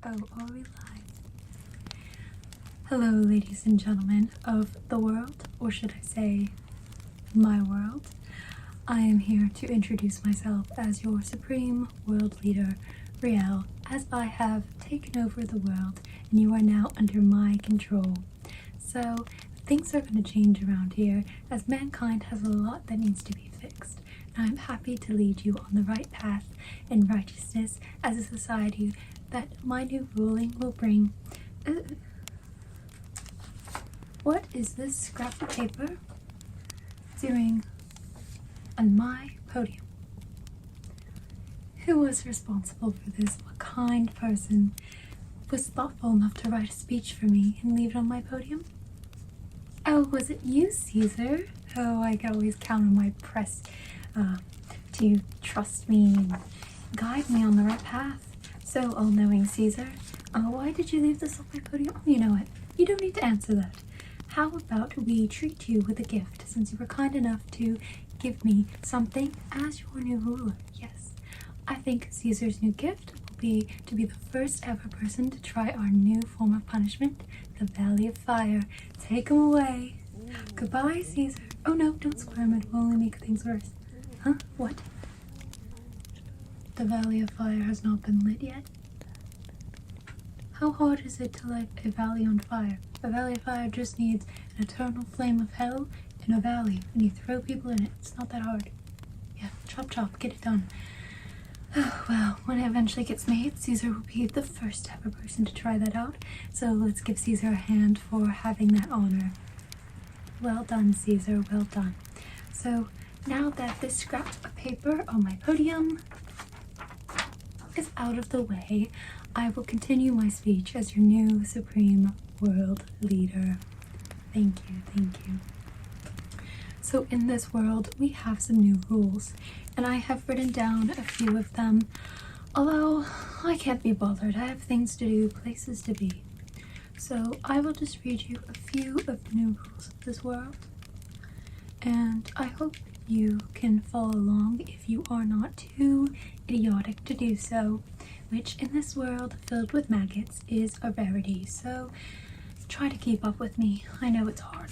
Oh, are we live? Hello, ladies and gentlemen of the world, or should I say, my world. I am here to introduce myself as your supreme world leader, Rialle, as I have taken over the world and you are now under my control. So, things are going to change around here as mankind has a lot that needs to be fixed. And I'm happy to lead you on the right path in righteousness as a society that my new ruling will bring. What is this scrap of paper doing on my podium? Who was responsible for this? What kind person was thoughtful enough to write a speech for me and leave it on my podium? Oh, was it you, Caesar? Oh, I can always count on my press to trust me and guide me on the right path. So all-knowing Caesar, why did you leave this on my podium? You know what? You don't need to answer that. How about we treat you with a gift, since you were kind enough to give me something as your new ruler? Yes, I think Caesar's new gift will be to be the first ever person to try our new form of punishment, the Valley of Fire. Take him away. Goodbye, Caesar. Oh no, don't squirm, it will only make things worse. Huh? What? The Valley of Fire has not been lit yet? How hard is it to light a valley on fire? A valley of fire just needs an eternal flame of hell in a valley, and you throw people in it. It's not that hard. Yeah, chop chop, get it done. Oh, well, when it eventually gets made, Caesar will be the first ever person to try that out. So let's give Caesar a hand for having that honor. Well done, Caesar, well done. So now that this scrap of paper on my podium is out of the way, I will continue my speech as your new supreme world leader. Thank you, thank you. So in this world, we have some new rules, and I have written down a few of them, although I can't be bothered. I have things to do, places to be. So I will just read you a few of the new rules of this world, and I hope you can follow along if you are not too idiotic to do so, which in this world filled with maggots is a rarity, so try to keep up with me. I know it's hard.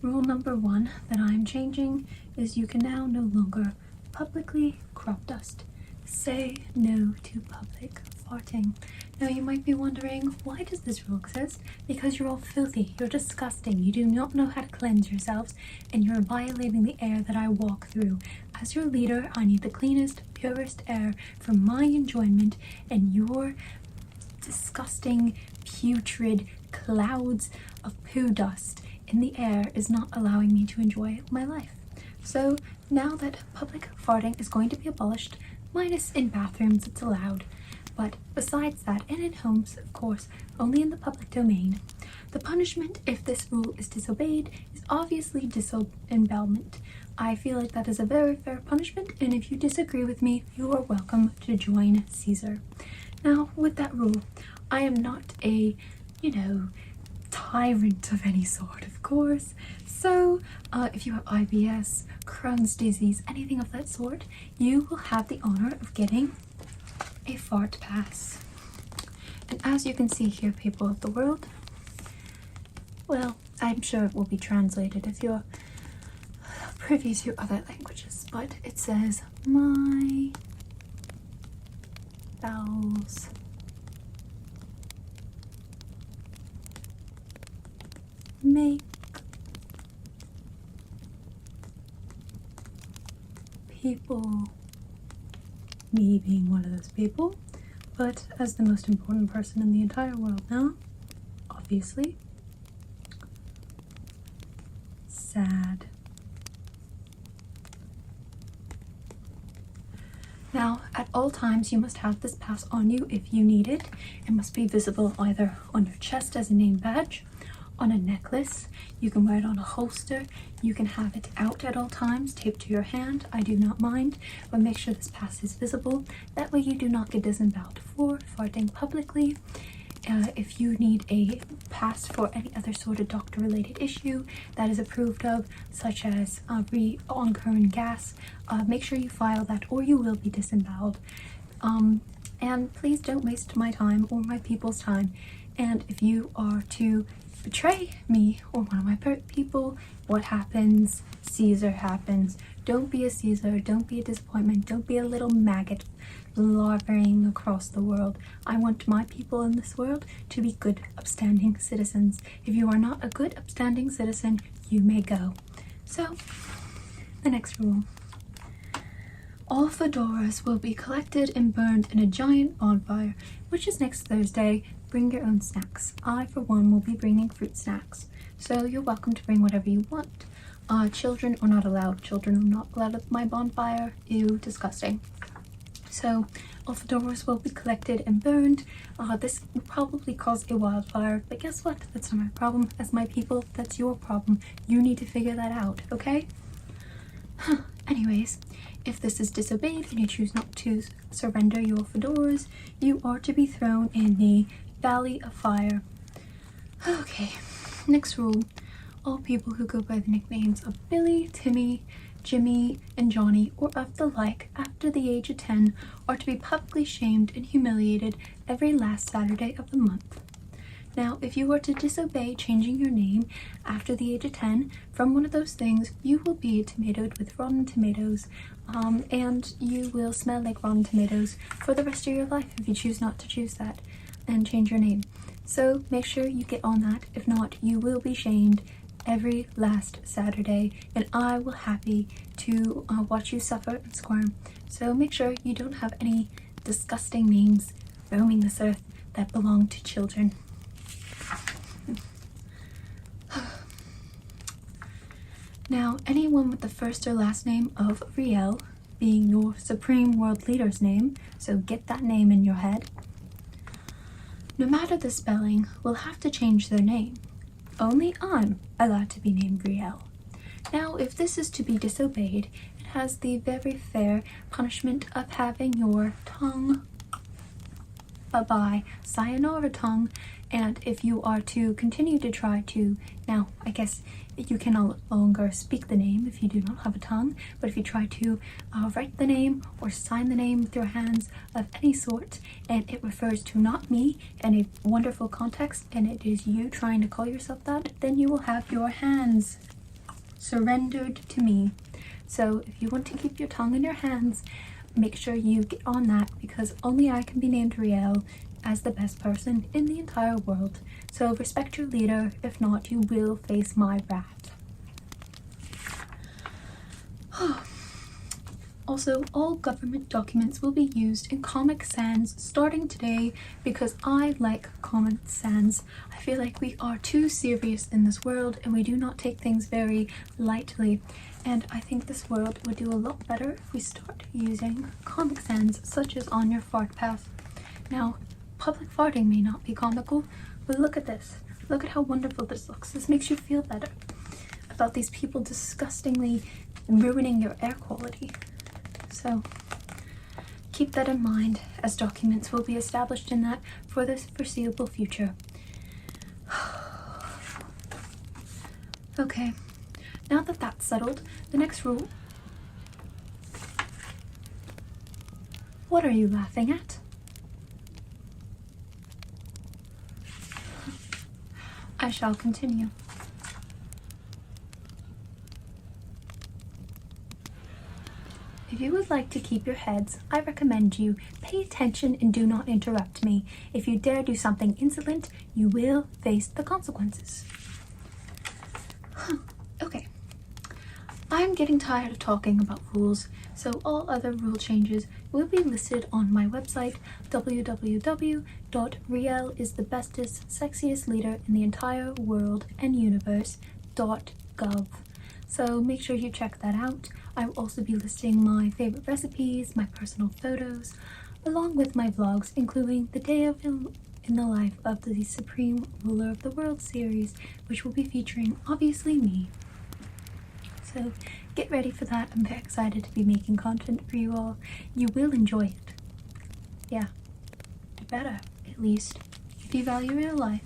Rule number 1 that I'm changing is you can now no longer publicly crop dust. Say no to public farting. Now you might be wondering, why does this rule exist? Because you're all filthy, you're disgusting, you do not know how to cleanse yourselves, and you're violating the air that I walk through. As your leader, I need the cleanest, purest air for my enjoyment, and your disgusting, putrid clouds of poo dust in the air is not allowing me to enjoy my life. So now that public farting is going to be abolished, minus in bathrooms it's allowed, but besides that, and in homes, of course, only in the public domain. The punishment, if this rule is disobeyed, is obviously disembowelment. I feel like that is a very fair punishment, and if you disagree with me, you are welcome to join Caesar. Now, with that rule, I am not a, tyrant of any sort, of course. So, if you have IBS, Crohn's disease, anything of that sort, you will have the honor of getting a fart pass. And as you can see here, people of the world, well, I'm sure it will be translated if you're privy to other languages, but it says, my bowels make people, me being one of those people, but as the most important person in the entire world now, obviously, sad. Now, at all times, you must have this pass on you if you need it. It must be visible either on your chest as a name badge, on a necklace, you can wear it on a holster, you can have it out at all times, taped to your hand, I do not mind, but make sure this pass is visible. That way you do not get disemboweled for farting publicly. If you need a pass for any other sort of doctor-related issue that is approved of, such as recurring gas, make sure you file that or you will be disemboweled. and please don't waste my time or my people's time. And if you are to betray me or one of my people, what happens? Caesar happens. Don't be a Caesar, don't be a disappointment, don't be a little maggot larvaing across the world. I want my people in this world to be good, upstanding citizens. If you are not a good, upstanding citizen, you may go. So, the next rule. All fedoras will be collected and burned in a giant bonfire, which is next Thursday. Bring your own snacks. I, for one, will be bringing fruit snacks. So you're welcome to bring whatever you want. Children are not allowed. Children are not allowed at my bonfire. Ew, disgusting. So, all fedoras will be collected and burned. This will probably cause a wildfire, but guess what? That's not my problem. As my people, that's your problem. You need to figure that out, okay? Anyways, if this is disobeyed and you choose not to surrender your fedoras, you are to be thrown in the Valley of Fire. Okay, next rule. All people who go by the nicknames of Billy, Timmy, Jimmy, and Johnny, or of the like, after the age of 10, are to be publicly shamed and humiliated every last Saturday of the month. Now, if you are to disobey changing your name after the age of 10 from one of those things, you will be tomatoed with rotten tomatoes, and you will smell like rotten tomatoes for the rest of your life if you choose not to choose that and change your name. So make sure you get on that. If not, you will be shamed every last Saturday, and I will happy to watch you suffer and squirm. So make sure you don't have any disgusting names roaming this earth that belong to children. Now, anyone with the first or last name of Rialle being your supreme world leader's name, so get that name in your head, no matter the spelling, will have to change their name. Only I'm allowed to be named Rialle. Now, if this is to be disobeyed, it has the very fair punishment of having your tongue, bye-bye, sayonara tongue, and if you are to continue to try to, now, I guess you can no longer speak the name if you do not have a tongue, but if you try to write the name or sign the name with your hands of any sort, and it refers to not me in a wonderful context, and it is you trying to call yourself that, then you will have your hands surrendered to me. So if you want to keep your tongue in your hands, make sure you get on that, because only I can be named Rialle as the best person in the entire world. So respect your leader, if not, you will face my wrath. Also, all government documents will be used in Comic Sans starting today, because I like Comic Sans. I feel like we are too serious in this world and we do not take things very lightly. And I think this world would do a lot better if we start using Comic Sans, such as on your fart path. Now, public farting may not be comical, but look at this. Look at how wonderful this looks. This makes you feel better about these people disgustingly ruining your air quality. So keep that in mind, as documents will be established in that for the foreseeable future. Okay, now that that's settled, the next rule. What are you laughing at? I shall continue. If you would like to keep your heads, I recommend you pay attention and do not interrupt me. If you dare do something insolent, you will face the consequences. Okay. I'm getting tired of talking about rules, so all other rule changes will be listed on my website, www.rialle-is-the-bestest, sexiest leader in the entire world and universe.gov. So make sure you check that out. I will also be listing my favorite recipes, my personal photos, along with my vlogs, including the day in the life of the Supreme Ruler of the World series, which will be featuring, obviously, me. So get ready for that. I'm very excited to be making content for you all. You will enjoy it. Yeah, you better, at least, if you value real life.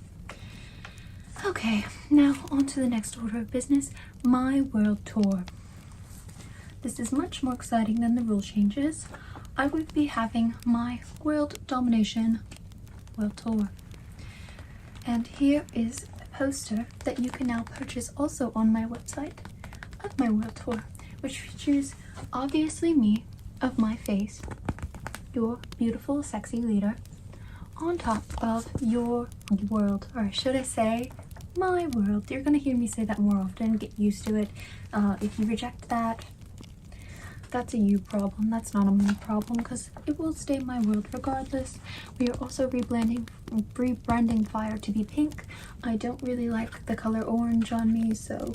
Okay, now on to the next order of business, my world tour. This is much more exciting than the rule changes. I would be having my world domination world tour. And here is a poster that you can now purchase also on my website of my world tour, which features obviously me of my face, your beautiful sexy leader, on top of your world, or should I say my world. You're gonna hear me say that more often, get used to it. If you reject that, that's a you problem, that's not a me problem, because it will stay my world regardless. We are also rebranding fire to be pink. I don't really like the color orange on me, so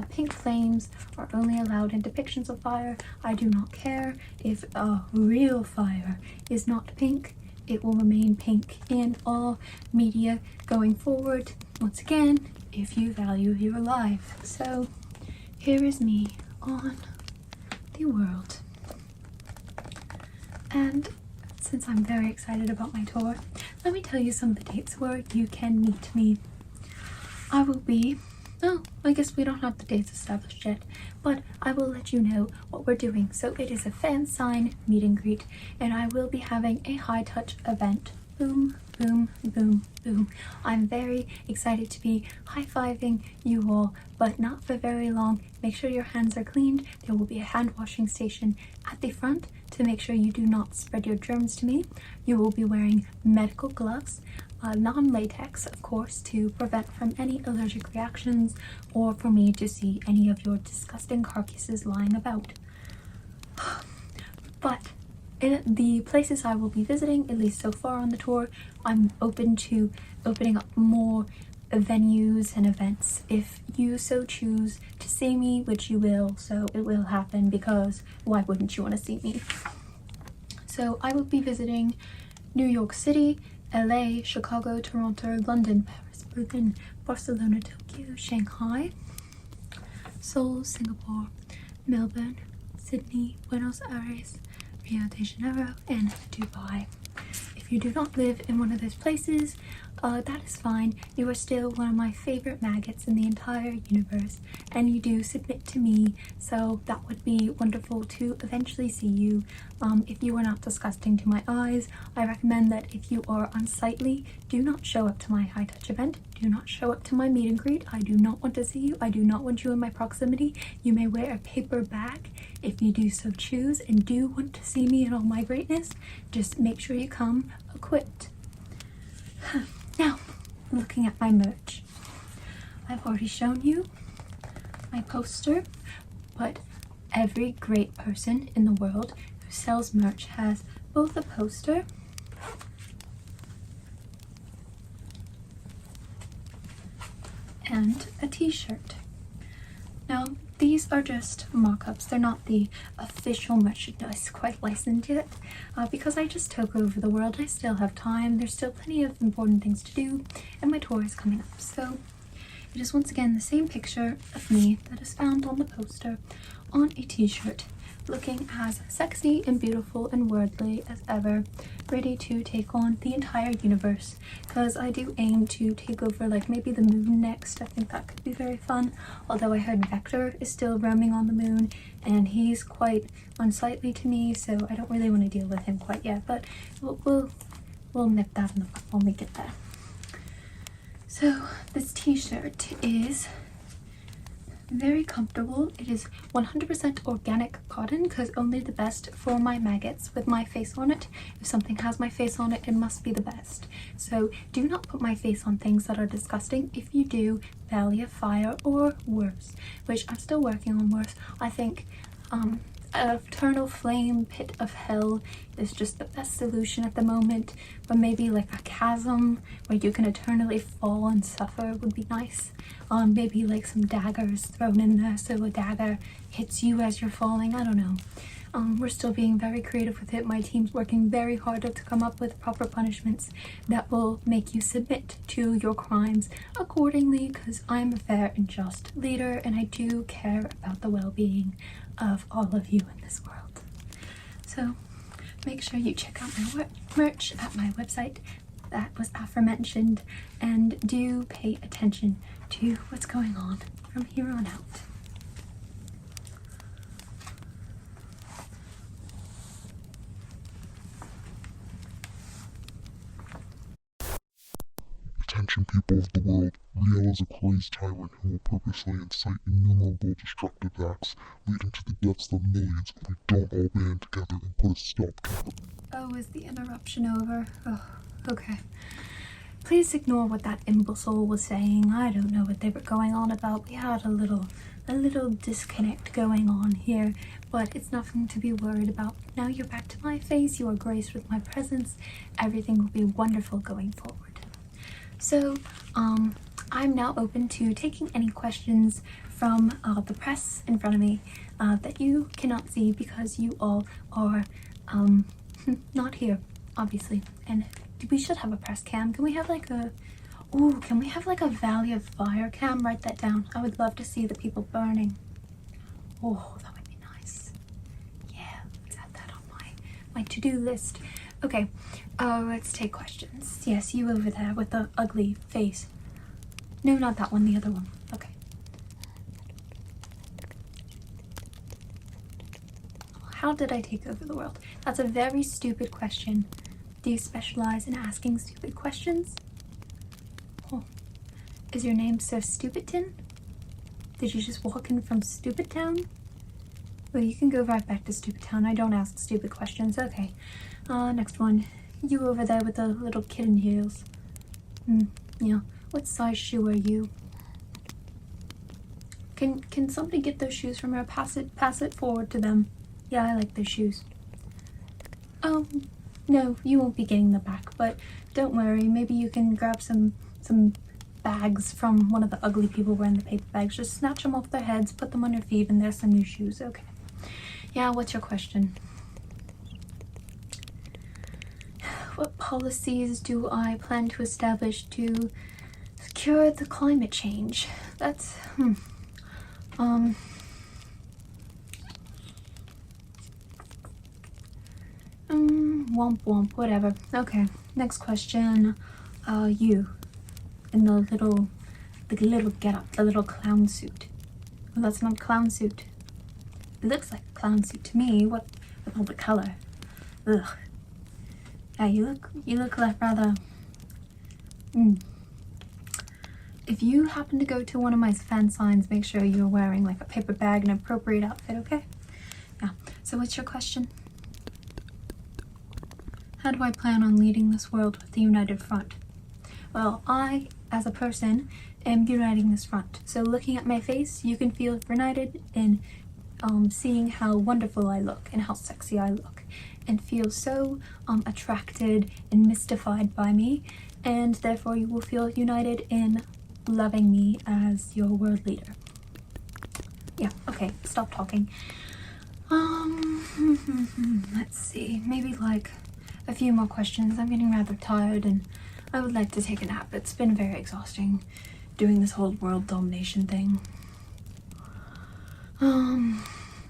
pink flames are only allowed in depictions of fire. I do not care if real fire is not pink. It will remain pink in all media going forward, once again, if you value your life. So here is me on the world. And since I'm very excited about my tour, let me tell you some of the dates where you can meet me. I will be, oh, I guess we don't have the dates established yet, but I will let you know what we're doing. So it is a fan sign meet and greet, and I will be having a high touch event. Boom, boom, boom, boom. I'm very excited to be high-fiving you all, but not for very long. Make sure your hands are cleaned. There will be a hand washing station at the front to make sure you do not spread your germs to me. You will be wearing medical gloves, non-latex of course, to prevent from any allergic reactions or for me to see any of your disgusting carcasses lying about. But in the places I will be visiting, at least so far on the tour, I'm open to opening up more venues and events if you so choose to see me, which you will, so it will happen, because why wouldn't you want to see me? So I will be visiting New York City, LA, Chicago, Toronto, London, Paris, Berlin, Barcelona, Tokyo, Shanghai, Seoul, Singapore, Melbourne, Sydney, Buenos Aires, Rio de Janeiro, and Dubai. If you do not live in one of those places, that is fine. You are still one of my favorite maggots in the entire universe, and you do submit to me, so that would be wonderful to eventually see you. If you are not disgusting to my eyes, I recommend that if you are unsightly, do not show up to my high touch event. Do not show up to my meet and greet. I do not want to see you. I do not want you in my proximity. You may wear a paper bag if you do so choose and do want to see me in all my greatness. Just make sure you come equipped. Now, looking at my merch. I've already shown you my poster, but every great person in the world who sells merch has both a poster and a t-shirt. Now, these are just mock-ups. They're not the official merchandise quite licensed yet, because I just took over the world. I still have time. There's still plenty of important things to do, and my tour is coming up. So it is once again the same picture of me that is found on the poster on a t-shirt, looking as sexy and beautiful and worldly as ever, ready to take on the entire universe, because I do aim to take over like maybe the moon next. I think that could be very fun, although I heard Vector is still roaming on the moon and he's quite unsightly to me, so I don't really want to deal with him quite yet, but we'll nip that in the bud when we get there. So this t-shirt is very comfortable. It is 100% organic cotton, because only the best for my maggots with my face on it. If something has my face on it, it must be the best. So do not put my face on things that are disgusting. If you do, Valley of Fire or worse, which I'm still working on worse. I think eternal flame pit of hell is just the best solution at the moment, but maybe like a chasm where you can eternally fall and suffer would be nice. Maybe like some daggers thrown in there so a dagger hits you as you're falling. I don't know. We're still being very creative with it. My team's working very hard to come up with proper punishments that will make you submit to your crimes accordingly, because I'm a fair and just leader and I do care about the well-being of all of you in this world. So make sure you check out my merch at my website that was aforementioned, and do pay attention to what's going on from here on out. attention, people of the world. Rialle is a crazed tyrant who will purposely incite innumerable destructive acts, leading to the deaths of millions if we don't all band together and put a stop to it. Oh, is the interruption over? Oh, okay. Please ignore what that imbecile was saying. I don't know what they were going on about. We had a little disconnect going on here, but it's nothing to be worried about. Now you're back to my face. You are graced with my presence. Everything will be wonderful going forward. So, I'm now open to taking any questions from the press in front of me that you cannot see because you all are not here, obviously. And we should have a press cam. Can we have like a Valley of Fire cam? Write that down. I would love to see the people burning. Oh, that would be nice. Yeah, let's add that on my to-do list. Okay, let's take questions. Yes, you over there with the ugly face. No, not that one, the other one. Okay. How did I take over the world? That's a very stupid question. Do you specialize in asking stupid questions? Oh. Is your name Sir Stupidton? Did you just walk in from Stupid Town? Well, you can go right back to Stupid Town. I don't ask stupid questions. Okay. Next one. You over there with the little kitten heels. Yeah. What size shoe are you? Can somebody get those shoes from her? Pass it forward to them. Yeah, I like those shoes. Oh, no, you won't be getting them back, but don't worry. Maybe you can grab some bags from one of the ugly people wearing the paper bags. Just snatch them off their heads, put them on your feet, and there's some new shoes. Okay. Yeah, what's your question? What policies do I plan to establish to cure the climate change? That's, womp womp, whatever. Okay, next question. You, in the little getup, the little clown suit. Well, that's not a clown suit. It looks like a clown suit to me. What, with all the color? Ugh. Yeah, you look like rather. If you happen to go to one of my fan signs, make sure you're wearing like a paper bag and an appropriate outfit, okay? Yeah. So what's your question? How do I plan on leading this world with the united front? Well, I, as a person, am uniting this front. So looking at my face, you can feel united in seeing how wonderful I look and how sexy I look, and feel so attracted and mystified by me, and therefore you will feel united in loving me as your world leader. Yeah, okay, stop talking. Let's see, maybe like a few more questions. I'm getting rather tired and I would like to take a nap. It's been very exhausting doing this whole world domination thing.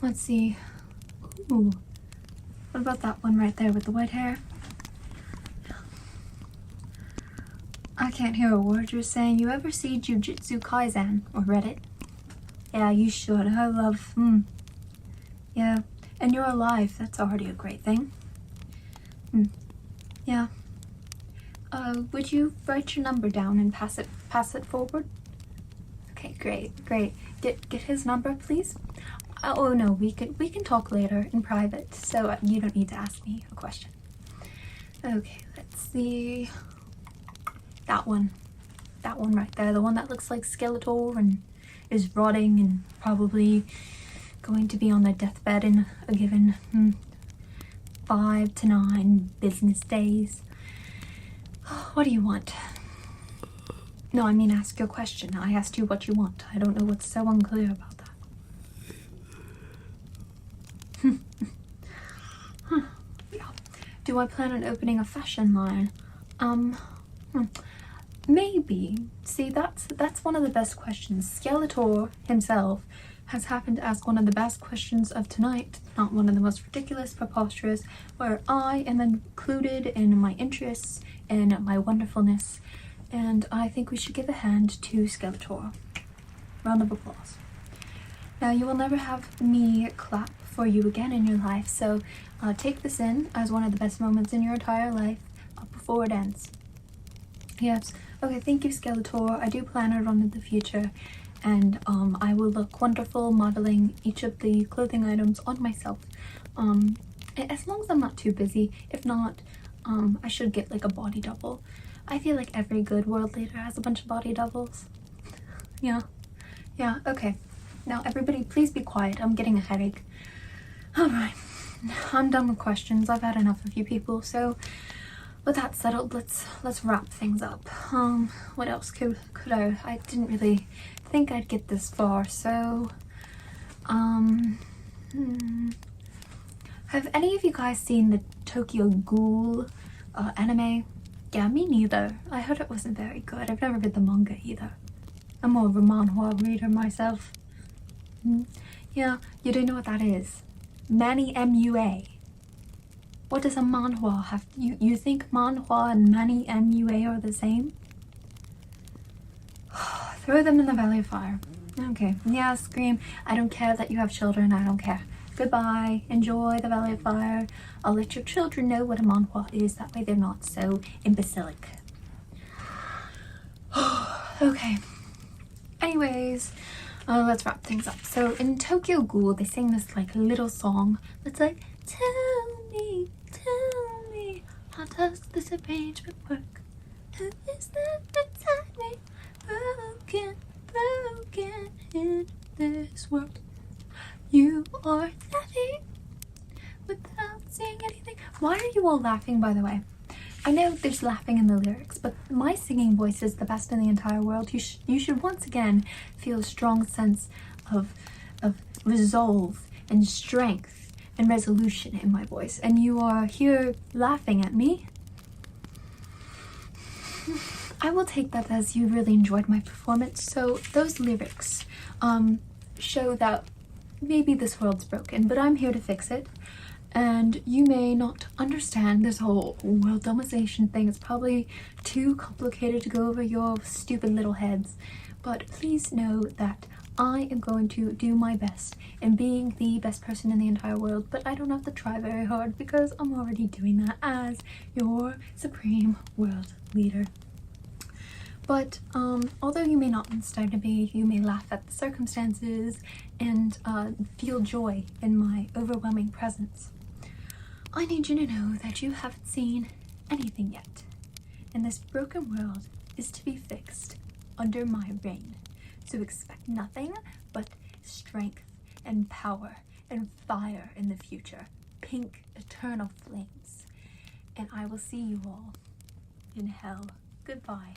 Let's see. Ooh. What about that one right there with the white hair? I can't hear a word you're saying. You ever see Jujutsu Kaisen or Reddit? Yeah, you should. I love, yeah. And you're alive. That's already a great thing. Yeah. Would you write your number down and pass it forward? Okay, great. Get his number, please. Oh no, we can talk later in private, so you don't need to ask me a question. Okay, let's see. That one right there, the one that looks like Skeletor and is rotting and probably going to be on their deathbed in a given 5 to 9 business days. What do you want? No, I mean ask your question. I asked you what you want. I don't know what's so unclear about that. Yeah. Do I plan on opening a fashion line? Maybe. See, that's one of the best questions. Skeletor himself has happened to ask one of the best questions of tonight, not one of the most ridiculous, preposterous, where I am included in my interests and my wonderfulness, and I think we should give a hand to Skeletor. Round of applause. Now, you will never have me clap for you again in your life, so take this in as one of the best moments in your entire life before it ends. Yes. Okay, thank you, Skeletor. I do plan it on in the future, and I will look wonderful modeling each of the clothing items on myself. As long as I'm not too busy. If not, I should get like a body double. I feel like every good world leader has a bunch of body doubles. Yeah. Yeah, okay. Now everybody please be quiet. I'm getting a headache. Alright. I'm done with questions. I've had enough of you people, so with that settled, let's wrap things up. What else could I didn't really think I'd get this far, so have any of you guys seen the Tokyo Ghoul anime? Yeah, me neither. I heard it wasn't very good. I've never read the manga either. I'm more of a manhwa reader myself. Yeah, you don't know what that is. Mani MUA. What does a manhwa have? You think manhwa and mani MUA are the same? Throw them in the valley of fire. Okay, yeah, scream. I don't care that you have children. I don't care. Goodbye. Enjoy the valley of fire. I'll let your children know what a manhwa is. That way they're not so imbecilic. Okay. Anyways, let's wrap things up. So in Tokyo Ghoul, they sing this like little song that's like, tell me, how does this arrangement work? Who is that beside me? Broken in this world. You are laughing without saying anything. Why are you all laughing, by the way? I know there's laughing in the lyrics, but my singing voice is the best in the entire world. You should once again feel a strong sense of resolve and strength and resolution in my voice. And you are here laughing at me. I will take that as you really enjoyed my performance. So those lyrics show that maybe this world's broken, but I'm here to fix it. And you may not understand this whole world domination thing. It's probably too complicated to go over your stupid little heads. But please know that I am going to do my best in being the best person in the entire world. But I don't have to try very hard because I'm already doing that as your supreme world leader. But although you may not understand me, you may laugh at the circumstances and feel joy in my overwhelming presence. I need you to know that you haven't seen anything yet, and this broken world is to be fixed under my reign. So expect nothing but strength and power and fire in the future, pink eternal flames. And I will see you all in hell. Goodbye.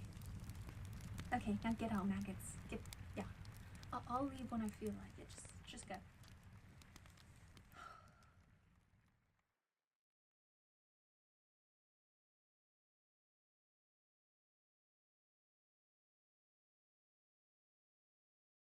Okay, now get out, maggots. Yeah. I'll leave when I feel like it. Just